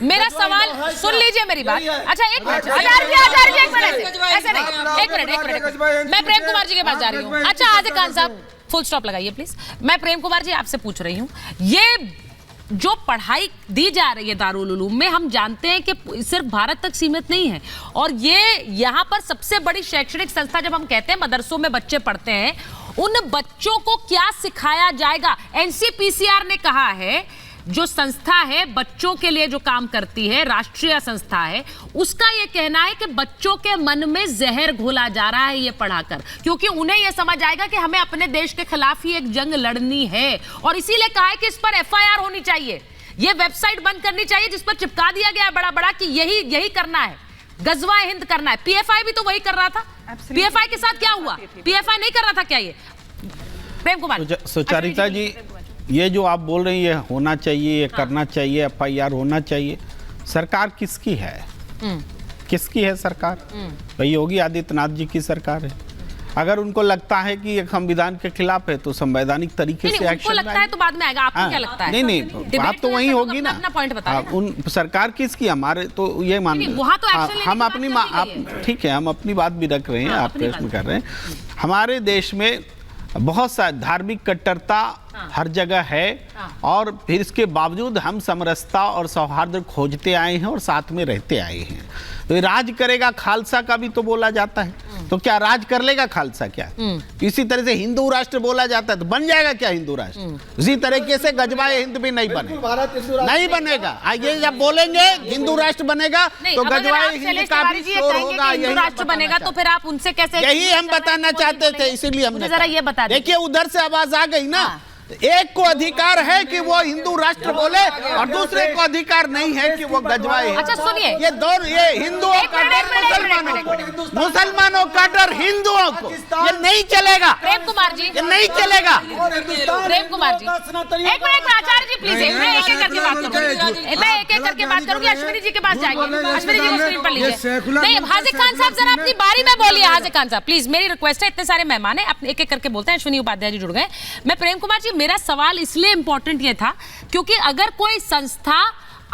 मेरा सवाल सुन लीजिए मेरी बात। अच्छा एक मिनट, आचार्य जी एक मिनट, ऐसे नहीं, एक मिनट, मैं प्रेम कुमार जी के पास जा रही हूँ। अच्छा आज़िक खान साहब फुल स्टॉप लगाइए प्लीज। मैं प्रेम कुमार जी आपसे पूछ रही हूँ, ये जो पढ़ाई दी जा रही है दारुल उलूम में, हम जानते हैं कि सिर्फ भारत तक सीमित नहीं है, और ये यहाँ पर सबसे बड़ी शैक्षणिक संस्था, जब हम कहते हैं मदरसों में बच्चे पढ़ते हैं, उन बच्चों को क्या सिखाया जाएगा? एनसीपीसीआर ने कहा है, जो संस्था है बच्चों के लिए जो काम करती है, राष्ट्रीय संस्था है, उसका ये कहना है कि बच्चों के मन में जहर घोला जा रहा है ये पढ़ाकर, क्योंकि उन्हें ये समझ आएगा कि हमें अपने देश के खिलाफ ही एक जंग लड़नी है, और इसीलिए कहा है कि इस पर एफआईआर होनी चाहिए, ये वेबसाइट बंद करनी चाहिए जिस पर चिपका दिया गया है बड़ा बड़ा कि यही करना है, गजवा हिंद करना है। पीएफआई भी तो वही कर रहा था। पीएफआई के साथ क्या हुआ? पीएफआई नहीं कर रहा था क्या ये? प्रेम कुमार। सुचरिता जी, ये जो आप बोल रही है होना चाहिए, ये करना चाहिए, एफआईआर होना चाहिए, सरकार किसकी है? किसकी है सरकार? भाई योगी आदित्यनाथ जी की सरकार है। अगर उनको लगता है कि ये संविधान के खिलाफ है तो संवैधानिक तरीके से एक्शन लगता है तो बाद में आएगा। आपको क्या लगता है? नहीं, बात तो वही होगी ना। अपना पॉइंट बताइए। उन सरकार किसकी? हमारे तो ये मान, हम अपनी ठीक है, हम अपनी बात भी रख रहे हैं, आप प्रश्न कर रहे हैं। हमारे देश में बहुत सा धार्मिक कट्टरता हर जगह है, और फिर इसके बावजूद हम समरसता और सौहार्द खोजते आए हैं और साथ में रहते आए हैं। तो राज करेगा खालसा का भी तो बोला जाता है, तो क्या राज कर लेगा खालसा? क्या इसी तरह से हिंदू राष्ट्र बोला जाता है, तो बन जाएगा क्या हिंदू राष्ट्र? उसी तरीके से गजवाए हिंद भी नहीं बनेगा, नहीं बनेगा। ये जब बोलेंगे हिंदू राष्ट्र बनेगा तो गजवाए हिंद का भी शोर होगा, हिंदू राष्ट्र बनेगा, तो फिर आप उनसे कैसे? यही हम बताना चाहते थे, इसीलिए हमने जरा ये बता देखिए, उधर से आवाज आ गई ना, एक को अधिकार है कि वो हिंदू राष्ट्र बोले और दूसरे को अधिकार नहीं है कि वो गजवाए। अच्छा सुनिए, ये दौर, ये हिंदुओं का डर मुसलमानों का डर हिंदुओं को, ये नहीं चलेगा। प्रेम कुमार जी, ये नहीं चलेगा। प्रेम कुमार जी एक मिनट, आचार्य जी प्लीज, मैं एक एक करके बात करूंगी, मैं एक एक करके बात करूंगी। अश्विनी जी के पास जाएंगे, अश्विनी जी को स्क्रीन पर लीजिए। नहीं, हाजिक खान साहब जरा अपनी बारी में बोलिए। हाजिक खान साहब प्लीज, मेरी रिक्वेस्ट है, इतने सारे मेहमान है, एक एक करके बोलते हैं। अश्विनी उपाध्याय जी जुड़ गए। मैं प्रेम कुमार जी, मेरा सवाल इसलिए इंपॉर्टेंट ये था क्योंकि अगर कोई संस्था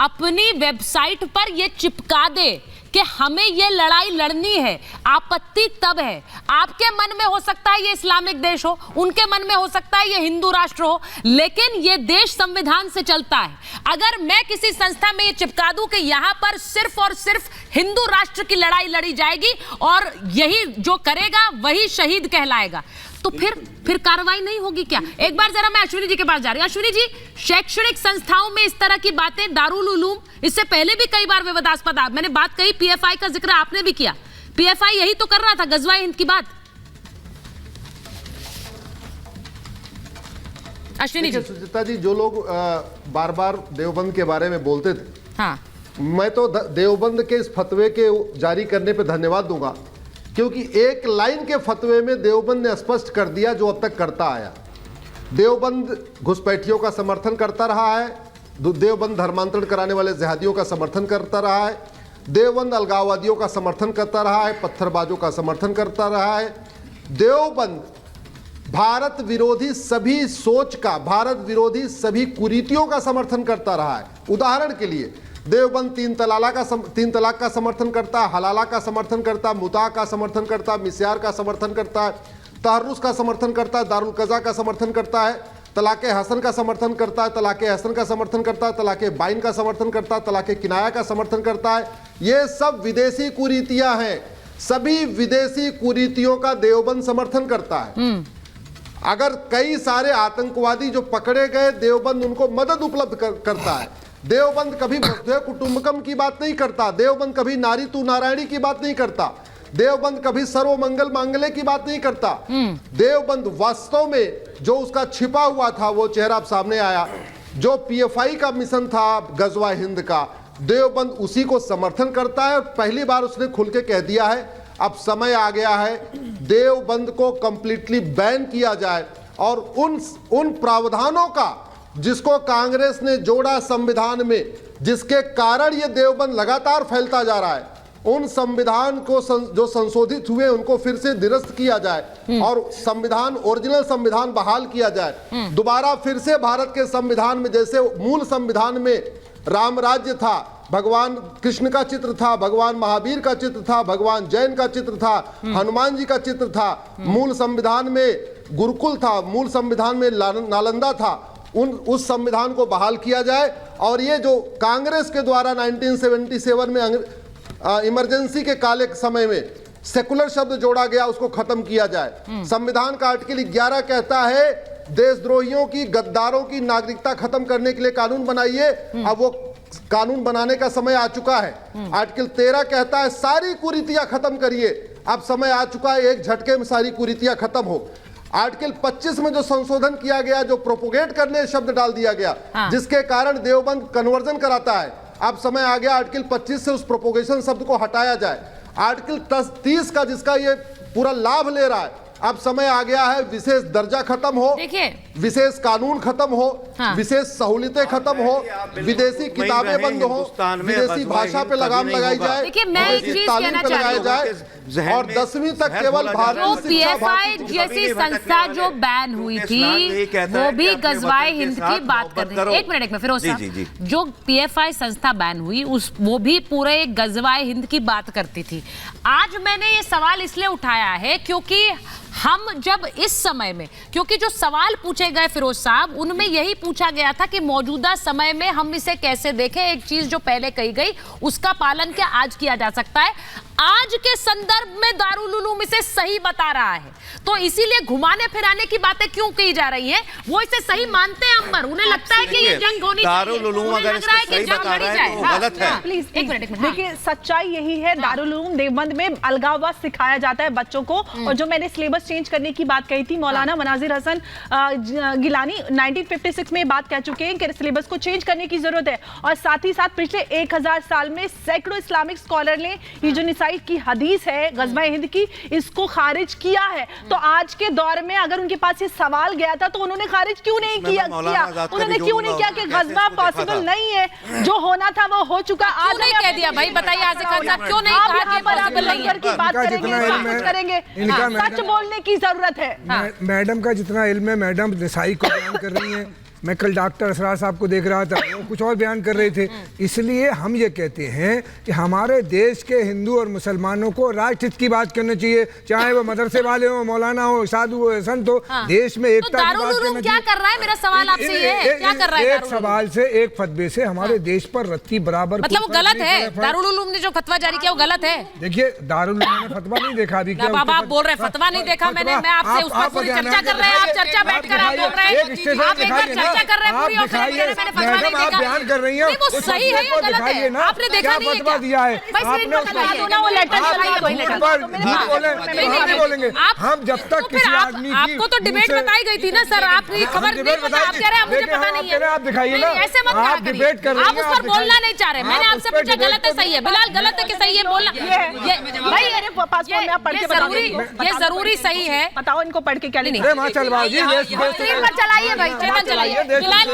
अपनी वेबसाइट पर ये चिपका दे कि हमें ये लड़ाई लड़नी है, आपत्ति तब है। आपके मन में हो सकता है ये इस्लामिक देश हो, उनके मन में हो सकता है ये हिंदू राष्ट्र हो, लेकिन ये देश संविधान से चलता है। अगर मैं किसी संस्था में ये चिपका दूं कि यहां पर सिर्फ और सिर्फ हिंदू राष्ट्र की लड़ाई लड़ी जाएगी और यही जो करेगा वही शहीद कहलाएगा, तो फिर कार्रवाई नहीं होगी क्या? एक बार जरा मैं अश्विनी जी के पास जा रही हूँ। अश्विनी जी, शैक्षणिक संस्थाओं में इस तरह की बातें, दारुल उलूम, इससे पहले भी कई बार विवादास्पद, मैंने बात कही, पीएफआई का जिक्र आपने भी किया, पीएफआई यही तो कर रहा था, गजवाए हिंद की बात। अश्विनी जी। सुचिता जी, जो लोग बार बार देवबंद के बारे में बोलते थे, हाँ, मैं तो देवबंद के इस फतवे के जारी करने पे धन्यवाद दूंगा, क्योंकि एक लाइन के फतवे में देवबंद ने स्पष्ट कर दिया जो अब तक करता आया। देवबंद घुसपैठियों का समर्थन करता रहा है, देवबंद धर्मांतरण कराने वाले जिहादियों का समर्थन करता रहा है, देवबंद अलगाववादियों का समर्थन करता रहा है, पत्थरबाजों का समर्थन करता रहा है। देवबंद भारत विरोधी सभी सोच का, भारत विरोधी सभी कुरीतियों का समर्थन करता रहा है। उदाहरण के लिए देवबंद तीन तलाक का समर्थन करता है, हलाला का समर्थन करता है, मुता का समर्थन करता है, मिस्यार का समर्थन करता है, तहर्रुस का समर्थन करता है, दारुल कज़ा का समर्थन करता है, तलाक़े हसन का समर्थन करता है, तलाक़े हसन का समर्थन करता है, तलाक़े बाइन का समर्थन करता है, तलाक़े किनाया का समर्थन करता है। ये सब विदेशी कुरीतियां हैं, सभी विदेशी कुरीतियों का देवबंद समर्थन करता है। अगर कई सारे आतंकवादी जो पकड़े गए, देवबंद उनको मदद उपलब्ध करता है। देवबंद कभी वसुधैव कुटुंबकम की बात नहीं करता, देवबंद कभी नारी तू नारायणी की बात नहीं करता, देवबंद कभी सर्व मंगल मांगल्य की बात नहीं करता। देवबंद वास्तव में जो उसका छिपा हुआ था वो चेहरा सामने आया, जो पीएफआई का मिशन था गजवा हिंद का, देवबंद उसी को समर्थन करता है। पहली बार उसने खुल के कह दिया है अब समय आ गया है देवबंद को कंप्लीटली बैन किया जाए, और उन प्रावधानों का जिसको कांग्रेस ने जोड़ा संविधान में, जिसके कारण ये देवबंद लगातार फैलता जा रहा है, उन संविधान को जो संशोधित हुए उनको फिर से निरस्त किया जाए और संविधान, ओरिजिनल संविधान बहाल किया जाए। दोबारा फिर से भारत के संविधान में, जैसे मूल संविधान में राम राज्य था, भगवान कृष्ण का चित्र था, भगवान महावीर का चित्र था, भगवान जैन का चित्र था, हनुमान जी का चित्र था, मूल संविधान में गुरुकुल था, मूल संविधान में नालंदा था, उस संविधान को बहाल किया जाए। और ये जो कांग्रेस के द्वारा 1977 में इमरजेंसी के काले समय में सेकुलर शब्द जोड़ा गया, उसको खत्म किया जाए। संविधान का आर्टिकल 11 कहता है देशद्रोहियों की, गद्दारों की नागरिकता खत्म करने के लिए कानून बनाइए। अब वो कानून बनाने का समय आ चुका है। आर्टिकल 13 कहता है सारी कुरीतियां खत्म करिए। अब समय आ चुका है एक झटके में सारी कुरीतियां खत्म हो। आर्टिकल 25 में जो संशोधन किया गया, जो प्रोपोगेट करने शब्द डाल दिया गया, जिसके कारण देवबंद कन्वर्जन कराता है, अब समय आ गया आर्टिकल 25 से उस प्रोपोगेशन शब्द को हटाया जाए। आर्टिकल 30 का जिसका ये पूरा लाभ ले रहा है, अब समय आ गया है विशेष दर्जा खत्म हो, विशेष कानून खत्म हो, विशेष सहूलियतें खत्म हो, विदेशी किताबें बंद हो, विदेशी भाषा पे लगाम लगाई जाए, तालीम पे लगाया जाए और 10वीं तक केवल भारतीय पीएफआई जैसी संस्था जो बैन हुई थी वो भी गजवाए हिंद की बात कर रही है। एक मिनट फिरोज साहब, जो पीएफआई संस्था बैन हुई वो भी पूरे गजवाए हिंद की बात करती थी। आज मैंने ये सवाल इसलिए उठाया है क्योंकि हम जब इस समय में, क्योंकि जो सवाल पूछे गए फिरोज साहब, उनमें यही पूछा गया था कि मौजूदा समय में हम इसे कैसे देखें। एक चीज जो पहले कही गई उसका पालन क्या आज किया जा सकता है? आज के संदर्भ में दारुल उलूम इसे सही बता रहा है, तो इसीलिए घुमाने फिराने की बातें क्यों की जा रही है? वो इसे सही मानते हैं अंबर, उन्हें लगता है कि ये जंग होनी चाहिए, दारुल उलूम अगर इसको सही बता रहा है तो गलत है। प्लीज एक मिनट देखिए, सच्चाई यही है, दारुल उलूम देवबंद में अलगाववाद सिखाया जाता है बच्चों को। और जो मैंने सिलेबस चेंज करने की बात कही थी, मौलाना मनाजिर हसन गिलानी 1956 में बात कह चुके हैं कि सिलेबस को चेंज करने की जरूरत है। और साथ ही साथ पिछले 1000 साल में सैकड़ों इस्लामिक स्कॉलर ने ये जो निसाई की हदीस है गज़वा-ए हिंद की, इसको खारिज किया है। तो आज के दौर में अगर उनके पास ये सवाल गया था तो उन्होंने खारिज क्यों नहीं किया? उन्होंने क्यों नहीं किया कि गज़वा पॉसिबल नहीं है, जो होना था वो हो चुका। आज नहीं कह दिया भाई, बताइए आज़िक खान साहब क्यों नहीं कहा कि पॉसिबल नहीं है? की बात करेंगे, सच बोलने की जरूरत है। मैडम का जितना इल्म है, मैडम निसाई को बयान कर रही हैं। मैं कल डॉक्टर असरार साहब को देख रहा था, वो कुछ और बयान कर रहे थे। इसलिए हम ये कहते हैं कि हमारे देश के हिंदू और मुसलमानों को राष्ट्र हित की बात करनी चाहिए, चाहे वो मदरसे वाले हो, मौलाना हो, साधु हो, संत हो। देश में एकता की बात करनी चाहिए। क्या कर रहा है? मेरा सवाल आपसे ये है, क्या कर रहा है? एक सवाल से, एक फतवे से हमारे देश पर रत्ती बराबर, मतलब वो गलत है। दारुल उलूम ने जो फतवा जारी किया वो गलत है। देखिए, दारुल उलूम ने फतवा नहीं देखा अभी। क्या बाबा आप बोल रहे हैं फतवा नहीं देखा? मैं आपसे उस पर पूरी चर्चा कर रहे हैं, आप चर्चा बैठकर आप बोल रहे हैं, आप एक बार चर्चा कर रहे हैं पूरी, और मैडम आप बयान कर रही हैं, वो सही है या गलत है? आपने देखा नहीं है क्या? दिया है आपने, वो लेटर बोलेंगे हम जब तक किसी आदमी की, आपको तो डिबेट बताई गई थी ना सर, आपकी खबर नहीं पता, आप कह रहे हैं मुझे पता नहीं है। आप दिखाइए ना, ऐसे मत आप डिबेट कर रहे हैं, आप उस पर बोलना नहीं चाह रहे। मैंने आपसे पूछा गलत है सही है? बिलाल गलत है कि सही है बोलना? ये जरूरी सही है, बताओ इनको पढ़ के क्या लिखा? चलाइए भाई, चेतन चलाइए। बिलाल